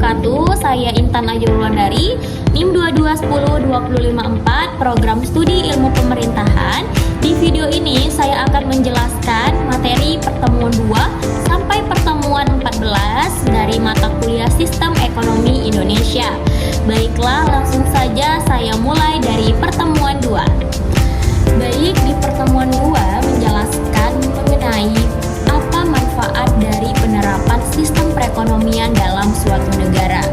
wabarakatuh. Saya Intan Ayu Wulandari, NIM 2210254, Program Studi Ilmu Pemerintahan. Di video ini saya akan menjelaskan materi pertemuan 2 sampai pertemuan 14 dari mata kuliah Sistem Ekonomi Indonesia. Baiklah, langsung saja saya mulai dari pertemuan 2. Baik, di pertemuan 2 menjelaskan mengenai apa manfaat dari penerapan sistem perekonomian dalam suatu negara.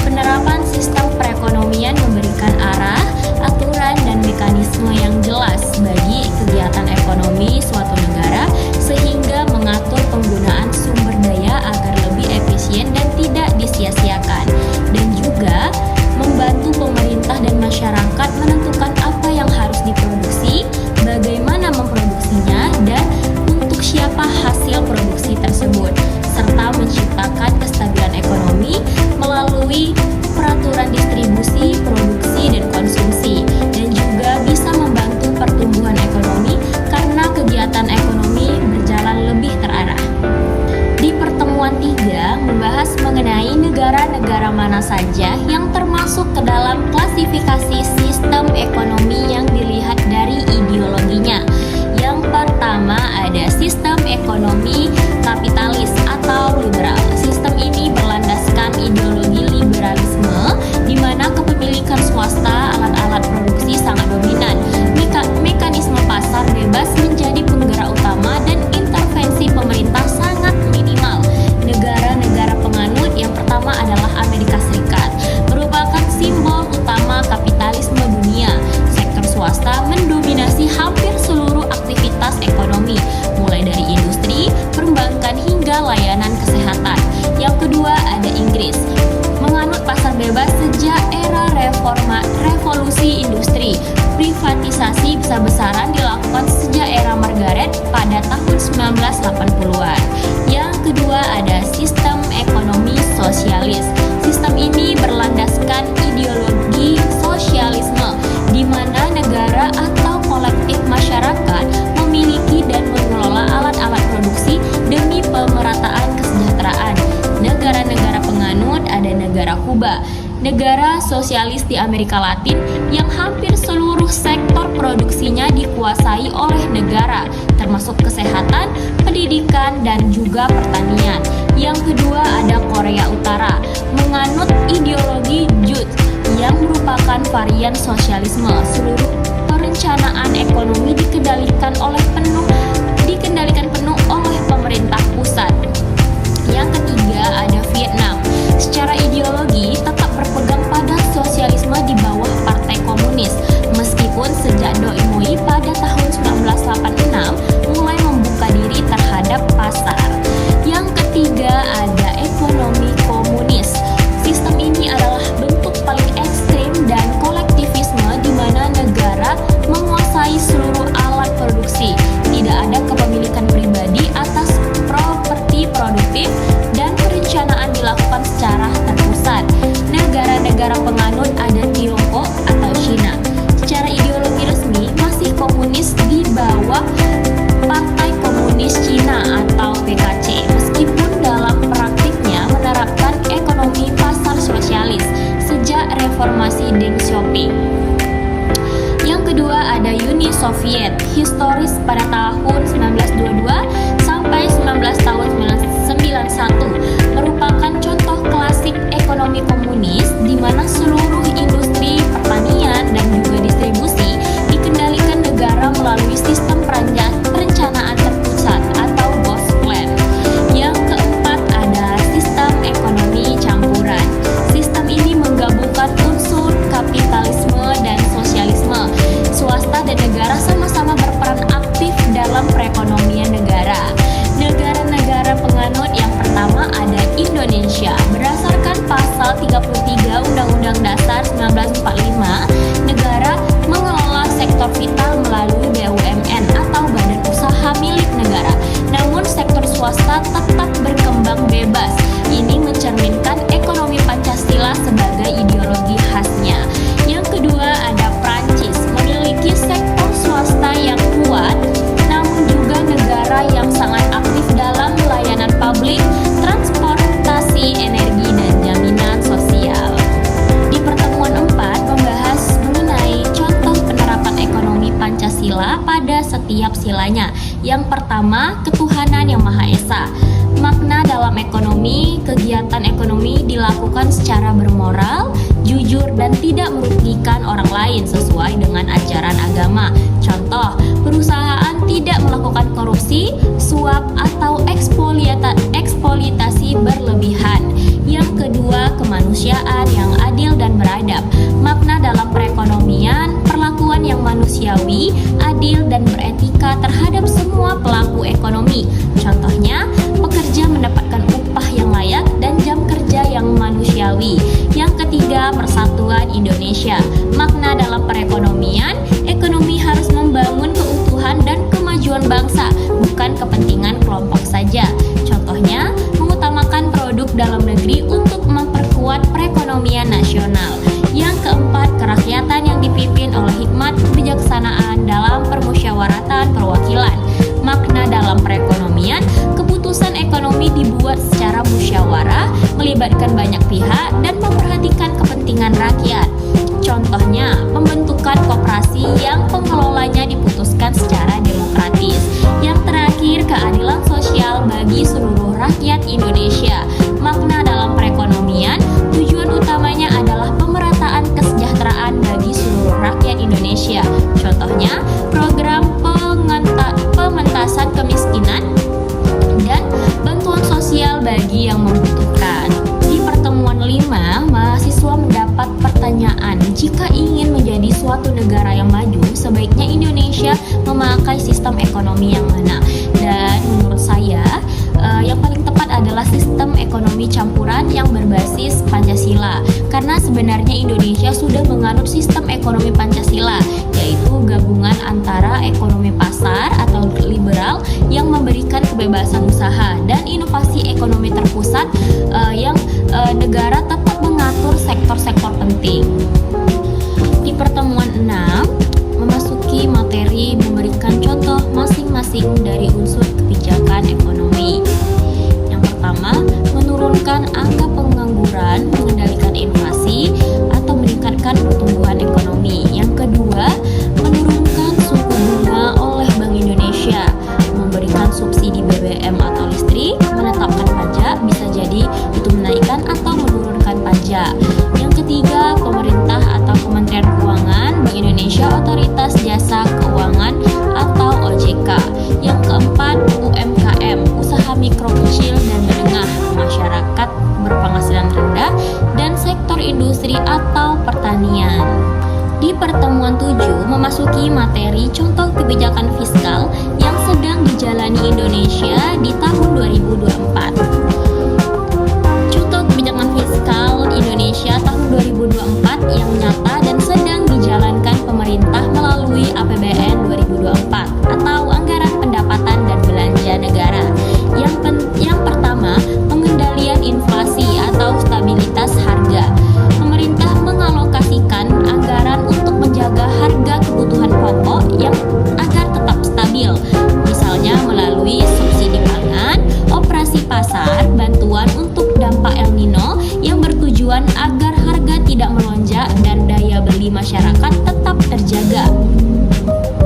Penerapan sistem perekonomian memberikan arah, aturan, dan mekanisme yang jelas bagi kegiatan ekonomi suatu negara sehingga mengatur penggunaan sumber daya agar lebih efisien dan tidak disia-siakan, dan juga membantu pemerintah dan masyarakat menentukan apa yang harus diproduksi, bagaimana memproduksinya, dan untuk siapa hasil produksi tersebut, serta menciptakan kestabilan ekonomi melalui peraturan distribusi, produksi, dan konsumsi, dan juga bisa membantu pertumbuhan ekonomi karena kegiatan ekonomi berjalan lebih terarah. Di pertemuan 3 membahas mengenai negara-negara mana saja yang termasuk ke dalam klasifikasi sistem ekonomi yang dilihat dari ideologinya. Yang pertama ada sistem ekonomi kapitalis atau liberal. Sistem ini berlandaskan ideologi liberalisme di mana kepemilikan swasta alat-alat produksi sangat dominan. Mekanisme pasar bebas menjadi penggerak utama dan intervensi pemerintah sangat minimal. Negara-negara penganut yang pertama adalah Amerika Serikat, merupakan simbol utama kapitalisme dunia. Sektor swasta mendominasi hampir seluruh aktivitas ekonomi, mulai dari industri, perbankan hingga layanan kesehatan. Yang kedua ada Inggris, menganut pasar bebas sejak era revolusi industri. Privatisasi besar-besaran dilakukan sejak era Margaret pada tahun 1980-an. Yang kedua ada sistem ekonomi sosialis. Sistem ini berlandaskan ideologi sosialisme, di mana negara atau kolektif masyarakat memiliki dan mengelola alat-alat produksi demi pemerataan kesejahteraan. Negara-negara penganut ada negara Kuba, negara sosialis di Amerika Latin yang hampir seluruh sektor produksinya dikuasai oleh negara, termasuk kesehatan, pendidikan, dan juga pertanian. Yang kedua ada Korea Utara, menganut ideologi Juche yang merupakan varian sosialisme. Seluruh perencanaan ekonomi dikendalikan penuh oleh pemerintah pusat. Yang ketiga ada Vietnam, secara ideologi tetap berpegang pada sosialisme di bawah Partai Komunis, meskipun sejak Doi Moi pada tahun 1986 mulai membuka diri terhadap pasar. Yang ketiga ada ekonomi komunis. Sistem ini adalah bentuk paling ekstrim dan kolektivisme di mana negara menguasai seluruh alat produksi. Tidak ada kepemilikan pribadi atas properti produktif dan perencanaan dilakukan secara terpusat. Negara-negara penganut ada Tiongkok atau Cina. Secara ideologi resmi masih komunis di bawah Partai Komunis Cina atau PKC, meskipun dalam praktiknya menerapkan ekonomi pasar sosialis sejak reformasi Deng Xiaoping. Yang kedua ada Uni Soviet, historis pada tahun 1922 sampai 19 tahun 1991, merupakan contoh klasik ekonomi komunis di mana seluruh industri, pertanian, dan juga distribusi dikendalikan negara melalui sistem perencanaan terpusat atau Gosplan. Yang keempat ada sistem ekonomi campuran. Sistem ini menggabungkan unsur kapitalisme dan sosialisme. Swasta dan negara sama-sama berperan aktif dalam perekonomian negara. Negara-negara penganut yang pertama ada Indonesia. Berdasarkan pasal 33 Undang-Undang Dasar 1945, negara mengelola sektor vital melalui BUMN atau badan usaha milik negara. Namun sektor swasta tetap berkembang bebas. Ini mencerminkan ekonomi Pancasila sebagai ideologi khasnya. Yang kedua ada Prancis, memiliki sektor swasta yang kuat, namun juga negara yang sangat aktif dalam layanan publik, transportasi, energi, dan jaminan. dilakukan secara bermoral, jujur, dan tidak merugikan orang lain sesuai dengan ajaran agama. Contoh, perusahaan tidak melakukan korupsi, suap, atau eksploitasi berlebihan. Yang kedua, kemanusiaan yang adil dan beradab. Makna dalam perekonomian, perlakuan yang manusiawi, adil, dan beretika terhadap semua pelaku ekonomi. Contohnya, pekerja mendapatkan upah yang layak dan jam kerja yang manusiawi. Yang ketiga, persatuan Indonesia. Makna dalam perekonomian, ekonomi harus membangun keutuhan dan kemajuan bangsa, bukan kepentingan kelompok saja. Contohnya, mengutamakan produk dalam negeri untuk memperkuat perekonomian nasional. Yang keempat, kerakyatan yang dipimpin oleh hikmat kebijaksanaan dalam permusyawaratan perwakilan. Makna dalam perekonomian, keputusan ekonomi dibuat secara musyawarah, melibatkan banyak pihak, dan memperhatikan kepentingan rakyat. Contohnya, pembentukan koperasi yang pengelolanya diputuskan secara demokratis. Yang terakhir, keadilan sosial bagi seluruh rakyat Indonesia. Makna dalam perekonomian, tujuan utamanya adalah pemerataan kesejahteraan bagi seluruh rakyat Indonesia. Contohnya, program pementasan kemiskinan dan bantuan sosial bagi yang membutuhkan. Di pertemuan 5, mahasiswa mendapat pertanyaan, jika ingin menjadi suatu negara yang maju, sebaiknya Indonesia memakai sistem ekonomi yang mana? Dan menurut saya, yang paling tepat adalah sistem ekonomi campuran yang berbasis Pancasila. Karena sebenarnya Indonesia sudah menganut sistem ekonomi Pancasila, yaitu gabungan antara ekonomi pasar atau liberal yang memberikan kebebasan usaha dan inovasi ekonomi terpusat yang negara tetap mengatur sektor-sektor penting. Di pertemuan 6, memasuki materi memberikan contoh masing-masing dari unsur kebijakan ekonomi. Yang pertama, menurunkan angka pengangguran, mengendalikan inflasi, atau meningkatkan pertumbuhan ekonomi. Yang kedua, menurunkan suku bunga oleh Bank Indonesia, memberikan subsidi BBM atau listrik, menetapkan pajak, bisa jadi itu menaikkan atau menurunkan pajak. Yang ketiga, pemerintah atau Kementerian Keuangan, Bank Indonesia, Otoritas Jasa Keuangan atau OJK. Yang keempat, UMKM, usaha mikro kecil dan menengah, masyarakat berpenghasilan rendah, dan sektor industri atau pertanian. Di pertemuan 7, memasuki materi contoh kebijakan fiskal yang sedang dijalani Indonesia di tahun 2024. Contoh kebijakan fiskal Indonesia tahun 2024 yang nyata dan sedang dijalankan pemerintah melalui APBN 2024 atau Anggaran Pendapatan dan Belanja Negara. Yang pertama, pengendalian inflasi atau stabilitas harga. Pemerintah mengalokasikan anggaran untuk menjaga harga kebutuhan pokok yang agar tetap stabil, misalnya melalui subsidi pangan, operasi pasar, bantuan untuk dampak El Nino yang bertujuan agar harga tidak melonjak dan daya beli masyarakat tetap terjaga.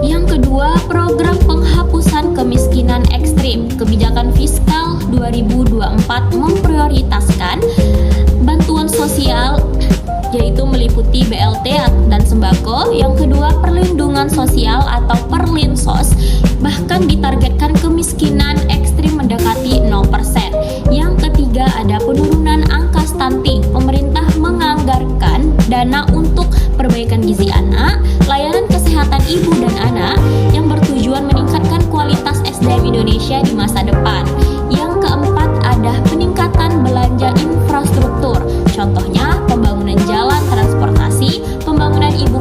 Yang kedua, program penghapusan kemiskinan ekstrim. Kebijakan fiskal 2024 memprioritaskan bantuan sosial, yaitu meliputi BLT dan sembako. Yang kedua, perlindungan sosial atau Perlinsos, bahkan ditargetkan kemiskinan ekstrim mendekati 0%. Yang ketiga, ada penurunan angka stunting. Pemerintah menganggarkan dana untuk perbaikan gizi anak, layanan kesehatan ibu dan anak yang bertujuan meningkatkan kualitas SDM Indonesia di masa depan. Yang keempat, ada peningkatan belanja infrastruktur. Contohnya, pembangunan jalan transportasi, pembangunan ibu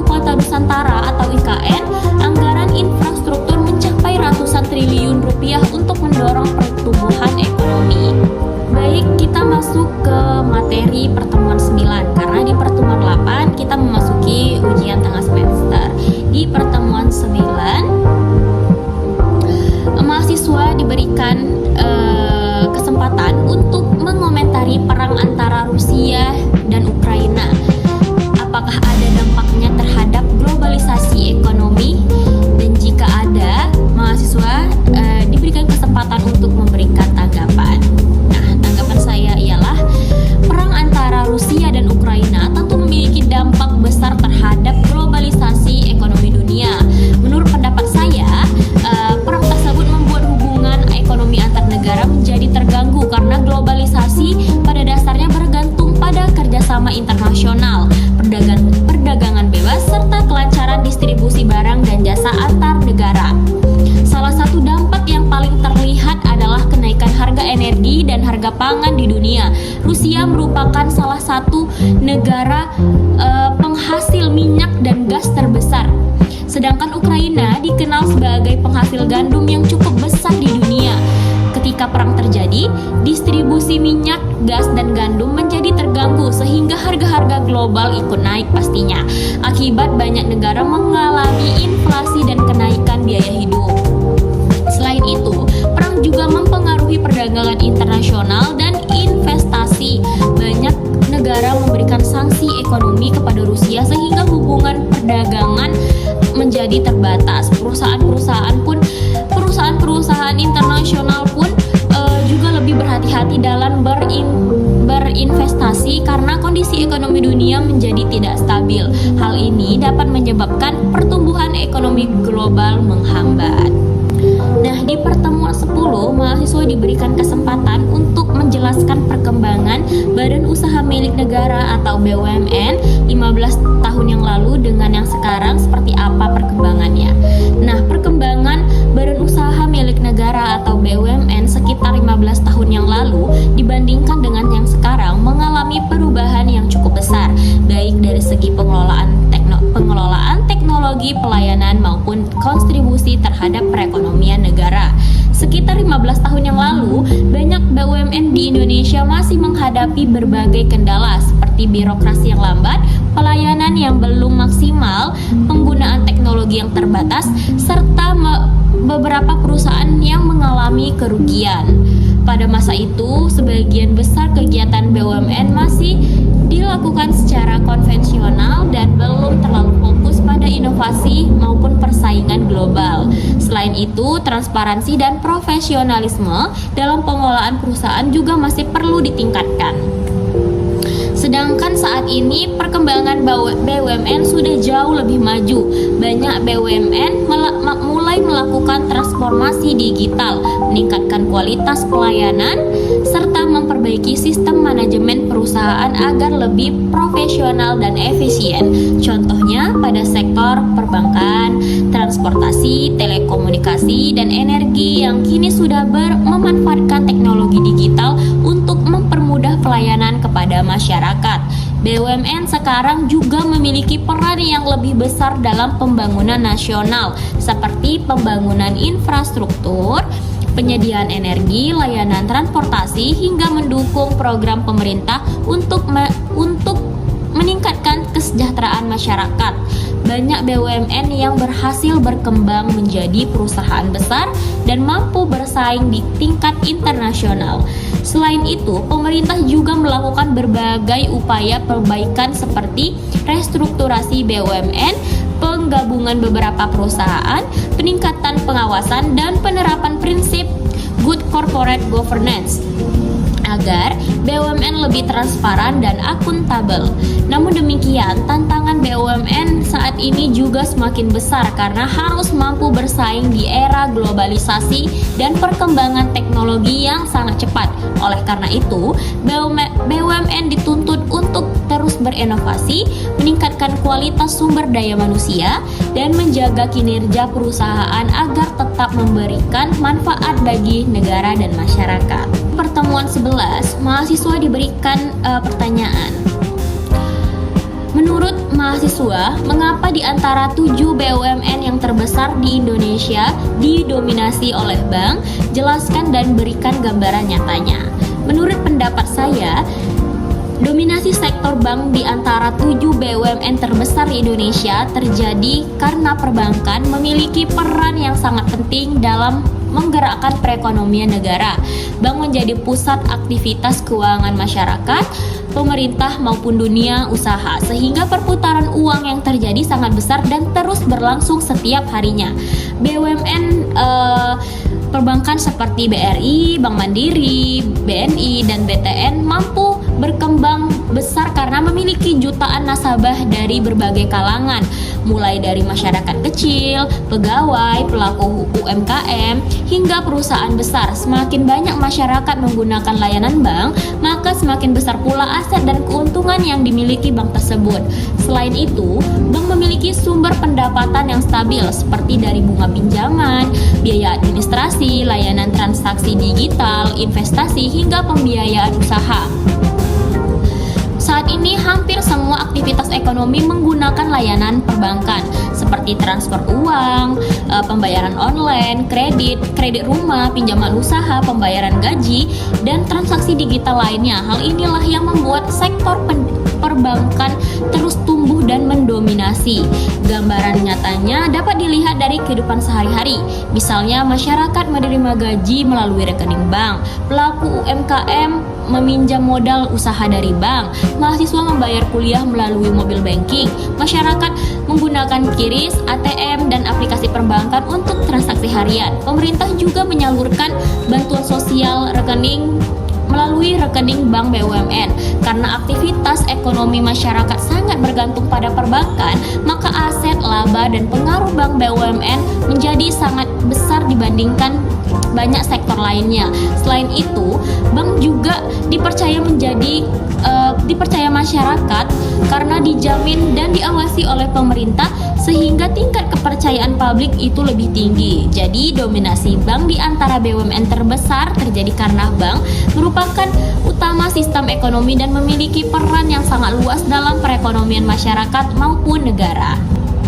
kota Nusantara atau IKN, anggaran infrastruktur mencapai ratusan triliun rupiah untuk mendorong pertumbuhan ekonomi. Baik, kita masuk ke materi pertemuan 9, karena di pertemuan 8 kita memasuki ujian tengah semester. Di pertemuan 9, mahasiswa diberikan kesempatan untuk mengomentari perang antara Rusia dan Ukraina. Apakah ada dampaknya terhadap globalisasi ekonomi? Dan jika ada, mahasiswa diberikan kesempatan untuk memberikan tanggapan. Nah, tanggapan saya ialah merupakan salah satu negara penghasil minyak dan gas terbesar. Sedangkan Ukraina dikenal sebagai penghasil gandum yang cukup besar di dunia. Ketika perang terjadi, distribusi minyak, gas, dan gandum menjadi terganggu sehingga harga-harga global ikut naik pastinya. Akibat banyak negara mengalami inflasi dan kenaikan biaya hidup. Selain itu, perang juga mempengaruhi perdagangan internasional dan investasi. Banyak negara memberikan sanksi ekonomi kepada Rusia sehingga hubungan perdagangan menjadi terbatas. Perusahaan internasional pun juga lebih berhati-hati dalam berinvestasi karena kondisi ekonomi dunia menjadi tidak stabil. Hal ini dapat menyebabkan pertumbuhan ekonomi global menghambat. Nah, di pertemuan 10, mahasiswa diberikan kesempatan untuk menjelaskan perkembangan Badan Usaha Milik Negara atau BUMN 15 tahun yang lalu dengan yang sekarang seperti apa perkembangannya. Nah, perkembangan Badan Usaha Milik Negara atau BUMN sekitar 15 tahun yang lalu dibandingkan dengan yang sekarang mengalami perubahan yang cukup besar, baik dari segi pengelolaan teknologi, pelayanan maupun kontribusi terhadap perekonomian negara. Sekitar 15 tahun yang lalu, banyak BUMN di Indonesia masih menghadapi berbagai kendala seperti birokrasi yang lambat, pelayanan yang belum maksimal, penggunaan teknologi yang terbatas, serta beberapa perusahaan yang mengalami kerugian. Pada masa itu, sebagian besar kegiatan BUMN masih dilakukan secara konvensional dan belum terlalu fokus pada inovasi maupun persaingan global. Selain itu, transparansi dan profesionalisme dalam pengelolaan perusahaan juga masih perlu ditingkatkan. Sedangkan saat ini perkembangan BUMN sudah jauh lebih maju. Banyak BUMN mulai melakukan transformasi digital, meningkatkan kualitas pelayanan, serta memperbaiki sistem manajemen perusahaan agar lebih profesional dan efisien. Contohnya pada sektor perbankan, transportasi, telekomunikasi, dan energi yang kini sudah memanfaatkan teknologi digital untuk mempermudah pelayanan kepada masyarakat. BUMN sekarang juga memiliki peran yang lebih besar dalam pembangunan nasional seperti pembangunan infrastruktur, penyediaan energi, layanan transportasi, hingga mendukung program pemerintah untuk meningkatkan kesejahteraan masyarakat. Banyak BUMN yang berhasil berkembang menjadi perusahaan besar dan mampu bersaing di tingkat internasional. Selain itu, pemerintah juga melakukan berbagai upaya perbaikan seperti restrukturasi BUMN, penggabungan beberapa perusahaan, peningkatan pengawasan, dan penerapan prinsip good corporate governance agar BUMN lebih transparan dan akuntabel. Namun demikian, tantangan BUMN saat ini juga semakin besar karena harus mampu bersaing di era globalisasi dan perkembangan teknologi yang sangat cepat. Oleh karena itu, BUMN dituntut untuk terus berinovasi, meningkatkan kualitas sumber daya manusia, dan menjaga kinerja perusahaan agar tetap memberikan manfaat bagi negara dan masyarakat. Pertemuan 11, mahasiswa diberikan pertanyaan. Menurut mahasiswa, mengapa di antara 7 BUMN yang terbesar di Indonesia didominasi oleh bank? Jelaskan dan berikan gambaran nyatanya. Menurut pendapat saya, dominasi sektor bank di antara 7 BUMN terbesar di Indonesia terjadi karena perbankan memiliki peran yang sangat penting dalam menggerakkan perekonomian negara. Bank menjadi pusat aktivitas keuangan masyarakat, pemerintah maupun dunia usaha, sehingga perputaran uang yang terjadi sangat besar dan terus berlangsung setiap harinya. BUMN perbankan seperti BRI, Bank Mandiri, BNI, dan BTN mampu berkembang besar karena memiliki jutaan nasabah dari berbagai kalangan, mulai dari masyarakat kecil, pegawai, pelaku UMKM, hingga perusahaan besar. Semakin banyak masyarakat menggunakan layanan bank, maka semakin besar pula aset dan keuntungan yang dimiliki bank tersebut. Selain itu, bank memiliki sumber pendapatan yang stabil seperti dari bunga pinjaman, biaya administrasi, layanan transaksi digital, investasi, hingga pembiayaan usaha. ini hampir semua aktivitas ekonomi menggunakan layanan perbankan seperti transfer uang, pembayaran online, kredit rumah, pinjaman usaha, pembayaran gaji, dan transaksi digital lainnya. Hal inilah yang membuat sektor perbankan terus tumbuh dan mendominasi. Gambaran nyatanya dapat dilihat dari kehidupan sehari-hari. Misalnya masyarakat menerima gaji melalui rekening bank, pelaku UMKM meminjam modal usaha dari bank, mahasiswa membayar kuliah melalui mobil banking, masyarakat menggunakan QRIS, ATM, dan aplikasi perbankan untuk transaksi harian. Pemerintah juga menyalurkan bantuan sosial melalui rekening bank BUMN. Karena aktivitas ekonomi masyarakat sangat bergantung pada perbankan, maka aset, laba, dan pengaruh bank BUMN menjadi sangat besar dibandingkan banyak sektor lainnya. Selain itu, bank juga dipercaya masyarakat karena dijamin dan diawasi oleh pemerintah, sehingga tingkat kepercayaan publik itu lebih tinggi. Jadi dominasi bank di antara BUMN terbesar terjadi karena bank merupakan utama sistem ekonomi dan memiliki peran yang sangat luas dalam perekonomian masyarakat maupun negara.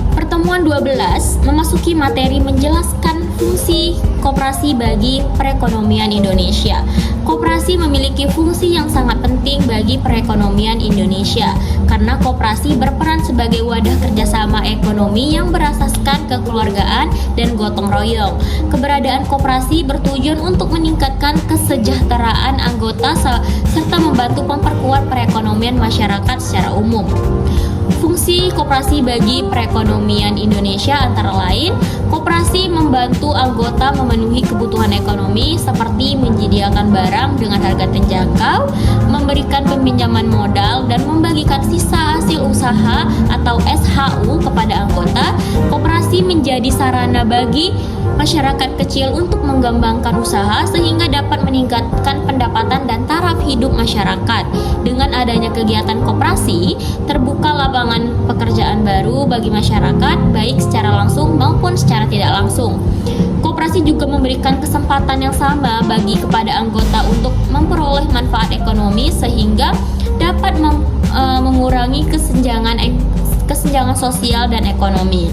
Pertemuan 12 memasuki materi menjelaskan fungsi koperasi bagi perekonomian Indonesia. Koperasi memiliki fungsi yang sangat penting bagi perekonomian Indonesia karena koperasi berperan sebagai wadah kerjasama ekonomi yang berasaskan kekeluargaan dan gotong royong. Keberadaan koperasi bertujuan untuk meningkatkan kesejahteraan anggota serta membantu memperkuat perekonomian masyarakat secara umum. Fungsi koperasi bagi perekonomian Indonesia antara lain, koperasi membantu anggota memenuhi kebutuhan ekonomi seperti menyediakan barang dengan harga terjangkau, memberikan peminjaman modal, dan membagikan sisa hasil usaha atau SHU kepada anggota. Koperasi menjadi sarana bagi masyarakat kecil untuk mengembangkan usaha sehingga dapat meningkatkan pendapatan dan taraf hidup masyarakat. Dengan adanya kegiatan koperasi, terbuka lapangan pekerjaan baru bagi masyarakat, baik secara langsung maupun secara tidak langsung. Koperasi juga memberikan kesempatan yang sama bagi kepada anggota untuk memperoleh manfaat ekonomi sehingga dapat mengurangi kesenjangan sosial dan ekonomi.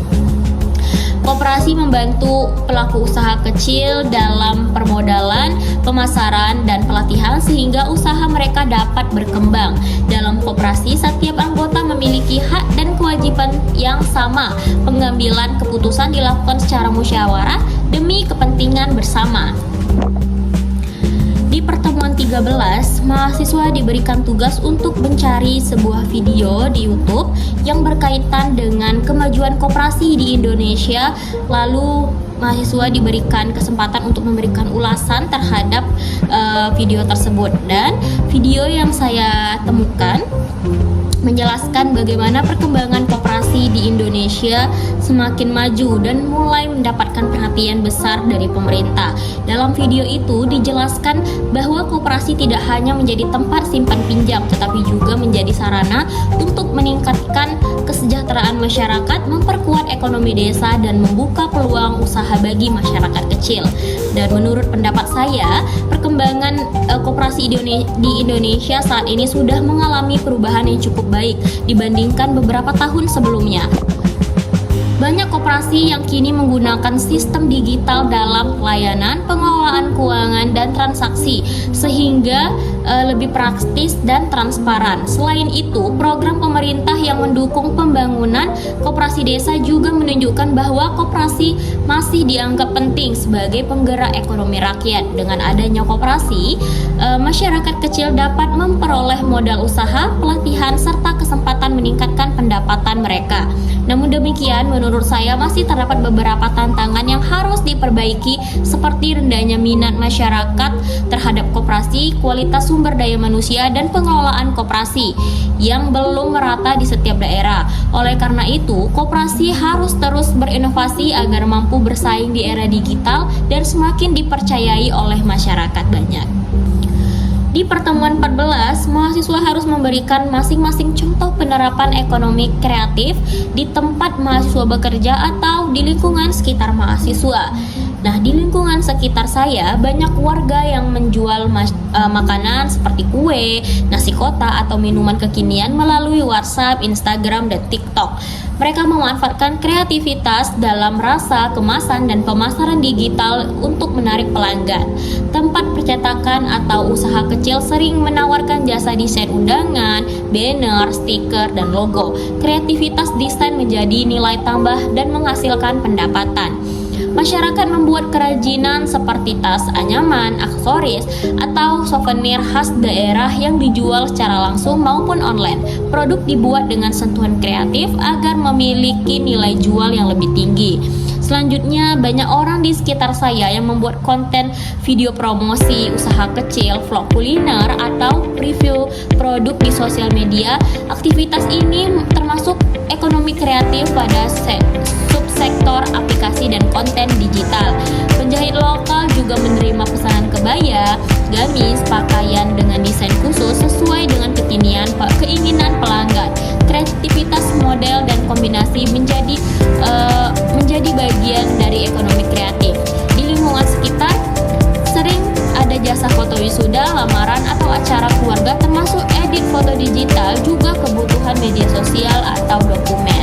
Koperasi membantu pelaku usaha kecil dalam permodalan, pemasaran, dan pelatihan sehingga usaha mereka dapat berkembang. Dalam koperasi, setiap anggota memiliki hak dan kewajiban yang sama. Pengambilan keputusan dilakukan secara musyawarah demi kepentingan bersama. Di pertemuan 13, mahasiswa diberikan tugas untuk mencari sebuah video di YouTube yang berkaitan dengan kemajuan koperasi di Indonesia. Lalu mahasiswa diberikan kesempatan untuk memberikan ulasan terhadap video tersebut. Dan video yang saya temukan menjelaskan bagaimana perkembangan koperasi di Indonesia semakin maju dan mulai mendapatkan perhatian besar dari pemerintah. Dalam video itu dijelaskan bahwa koperasi tidak hanya menjadi tempat simpan pinjam, tetapi juga menjadi sarana untuk meningkatkan kesejahteraan masyarakat, memperkuat ekonomi desa, dan membuka peluang usaha bagi masyarakat kecil. Dan menurut pendapat saya, perkembangan koperasi di Indonesia saat ini sudah mengalami perubahan yang cukup baik dibandingkan beberapa tahun sebelumnya. Banyak koperasi yang kini menggunakan sistem digital dalam pelayanan, pengelolaan keuangan, dan transaksi, sehingga lebih praktis dan transparan. Selain itu, program pemerintah yang mendukung pembangunan koperasi desa juga menunjukkan bahwa koperasi masih dianggap penting sebagai penggerak ekonomi rakyat. Dengan adanya koperasi, masyarakat kecil dapat memperoleh modal usaha, pelatihan, serta kesempatan meningkatkan pendapatan mereka. Namun demikian, menurut saya masih terdapat beberapa tantangan yang harus diperbaiki, seperti rendahnya minat masyarakat terhadap koperasi, kualitas sumber daya manusia, dan pengelolaan koperasi yang belum merata di setiap daerah. Oleh karena itu, koperasi harus terus berinovasi agar mampu bersaing di era digital dan semakin dipercayai oleh masyarakat banyak. Di pertemuan 14, mahasiswa harus memberikan masing-masing contoh penerapan ekonomi kreatif di tempat mahasiswa bekerja atau di lingkungan sekitar mahasiswa. Nah, di lingkungan sekitar saya banyak warga yang menjual makanan seperti kue, nasi kotak atau minuman kekinian melalui WhatsApp, Instagram, dan TikTok. Mereka memanfaatkan kreativitas dalam rasa, kemasan, dan pemasaran digital untuk menarik pelanggan. Tempat percetakan atau usaha kecil sering menawarkan jasa desain undangan, banner, stiker, dan logo. Kreativitas desain menjadi nilai tambah dan menghasilkan pendapatan. Masyarakat membuat kerajinan seperti tas anyaman, aksesoris, atau souvenir khas daerah yang dijual secara langsung maupun online. Produk dibuat dengan sentuhan kreatif agar memiliki nilai jual yang lebih tinggi. Selanjutnya, banyak orang di sekitar saya yang membuat konten video promosi usaha kecil, vlog kuliner, atau review produk di sosial media. Aktivitas ini termasuk ekonomi kreatif pada subsektor aplikasi dan konten digital. Penjahit lokal juga menerima pesanan kebaya, gamis, pakaian dengan desain khusus sesuai dengan keinginan pelanggan. Kreativitas model dan kombinasi menjadi bagian dari ekonomi kreatif. Di lingkungan sekitar sering ada jasa foto wisuda, lamaran, atau acara keluarga, termasuk edit foto digital, juga kebutuhan media sosial atau dokumen.